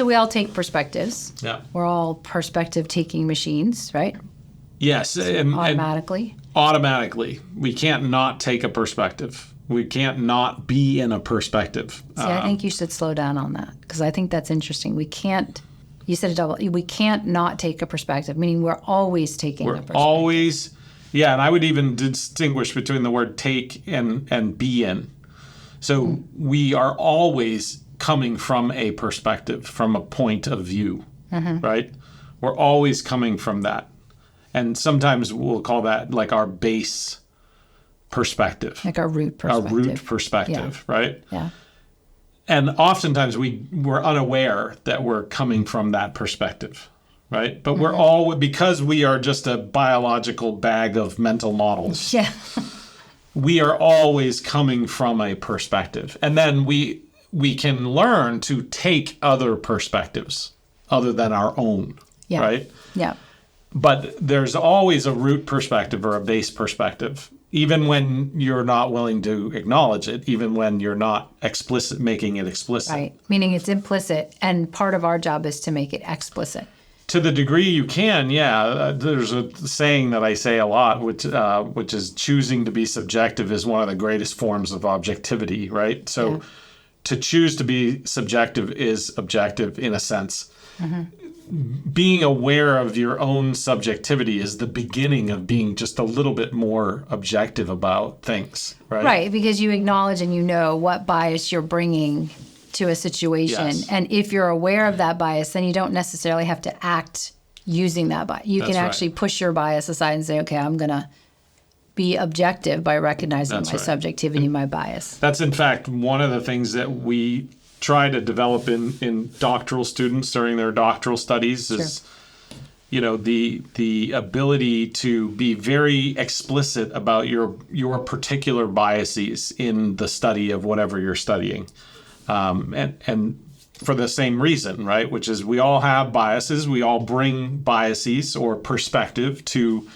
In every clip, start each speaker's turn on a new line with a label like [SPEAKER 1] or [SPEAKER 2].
[SPEAKER 1] So we all take perspectives.
[SPEAKER 2] Yeah.
[SPEAKER 1] We're all perspective-taking machines, right?
[SPEAKER 2] Yes.
[SPEAKER 1] Automatically.
[SPEAKER 2] Automatically. We can't not take a perspective. We can't not be in a perspective.
[SPEAKER 1] See, I think you should slow down on that because I think that's interesting. We can't, you said it double, we can't not take a perspective, meaning we're always taking a perspective.
[SPEAKER 2] Always, yeah, and I would even distinguish between the word take and be in. So we are always coming from a perspective, from a point of view, right? We're always coming from that. And sometimes we'll call that like our base perspective.
[SPEAKER 1] Like our root perspective.
[SPEAKER 2] Our root perspective, right?
[SPEAKER 1] Yeah.
[SPEAKER 2] And oftentimes we're unaware that we're coming from that perspective, right? But we're all, because we are just a biological bag of mental models.
[SPEAKER 1] Yeah.
[SPEAKER 2] We are always coming from a perspective. And then we can learn to take other perspectives other than our own, right?
[SPEAKER 1] Yeah.
[SPEAKER 2] But there's always a root perspective or a base perspective, even when you're not willing to acknowledge it, even when you're not making it explicit.
[SPEAKER 1] Right. Meaning it's implicit, and part of our job is to make it explicit.
[SPEAKER 2] To the degree you can, yeah. There's a saying that I say a lot, which is choosing to be subjective is one of the greatest forms of objectivity, right? So to choose to be subjective is objective in a sense. Being aware of your own subjectivity is the beginning of being just a little bit more objective about things, right?
[SPEAKER 1] Right, because you acknowledge and you know what bias you're bringing to a situation.
[SPEAKER 2] Yes.
[SPEAKER 1] And if you're aware of that bias, then you don't necessarily have to act using that bias. You can actually push your bias aside and say, okay, I'm going to be objective by recognizing my subjectivity, my bias.
[SPEAKER 2] That's, in fact, one of the things that we try to develop in doctoral students during their doctoral studies is, you know, the ability to be very explicit about your particular biases in the study of whatever you're studying. And for the same reason, right? Which is we all have biases. We all bring biases or perspective to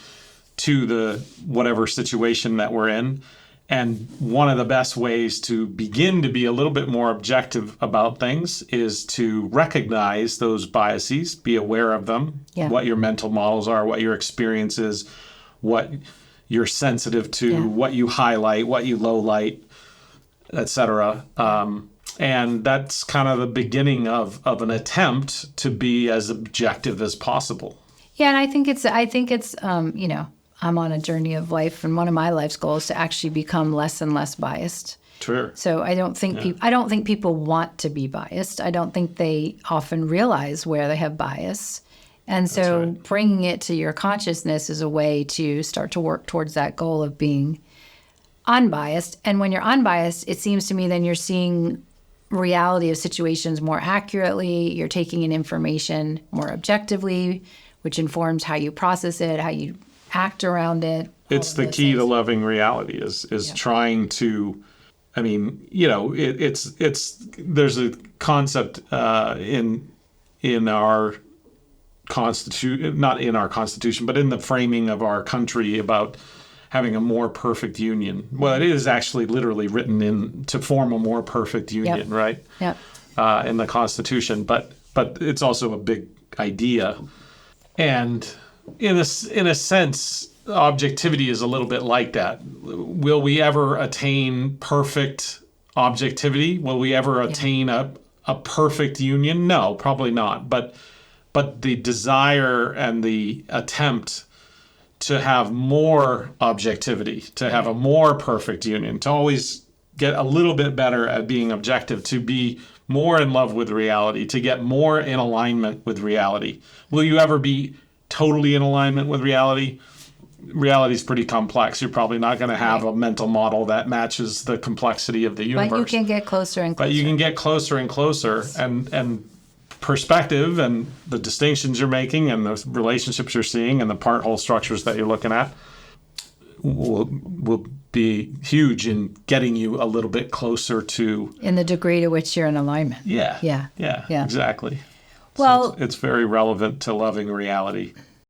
[SPEAKER 2] the whatever situation that we're in. And one of the best ways to begin to be a little bit more objective about things is to recognize those biases, be aware of them, what your mental models are, what your experience is, what you're sensitive to, what you highlight, what you low light, etc. And that's kind of the beginning of an attempt to be as objective as possible.
[SPEAKER 1] Yeah, and I think it's you know, I'm on a journey of life, and one of my life's goals is to actually become less and less biased.
[SPEAKER 2] Sure.
[SPEAKER 1] So I don't think people want to be biased. I don't think they often realize where they have bias. And so bringing it to your consciousness is a way to start to work towards that goal of being unbiased. And when you're unbiased, it seems to me then you're seeing reality of situations more accurately. You're taking in information more objectively, which informs how you process it, how you act around it.
[SPEAKER 2] It's the key to loving reality is trying to, I mean, you know, it's there's a concept in our constitution, not in our constitution, but in the framing of our country about having a more perfect union. Well, it is actually literally written in to form a more perfect union, right?
[SPEAKER 1] Yep.
[SPEAKER 2] In the Constitution, but it's also a big idea, and in a sense, objectivity is a little bit like that. Will we ever attain perfect objectivity? Will we ever attain a perfect union? No, probably not. But the desire and the attempt to have more objectivity, to have a more perfect union, to always get a little bit better at being objective, to be more in love with reality, to get more in alignment with reality. Will you ever be totally in alignment with reality? Reality is pretty complex. You're probably not going to have a mental model that matches the complexity of the universe.
[SPEAKER 1] But you can get closer and closer.
[SPEAKER 2] But you can get closer and closer, and perspective and the distinctions you're making and the relationships you're seeing and the part-whole structures that you're looking at will be huge in getting you a little bit closer to...
[SPEAKER 1] In the degree to which you're in alignment.
[SPEAKER 2] Yeah, exactly.
[SPEAKER 1] Well,
[SPEAKER 2] so it's very relevant to loving reality.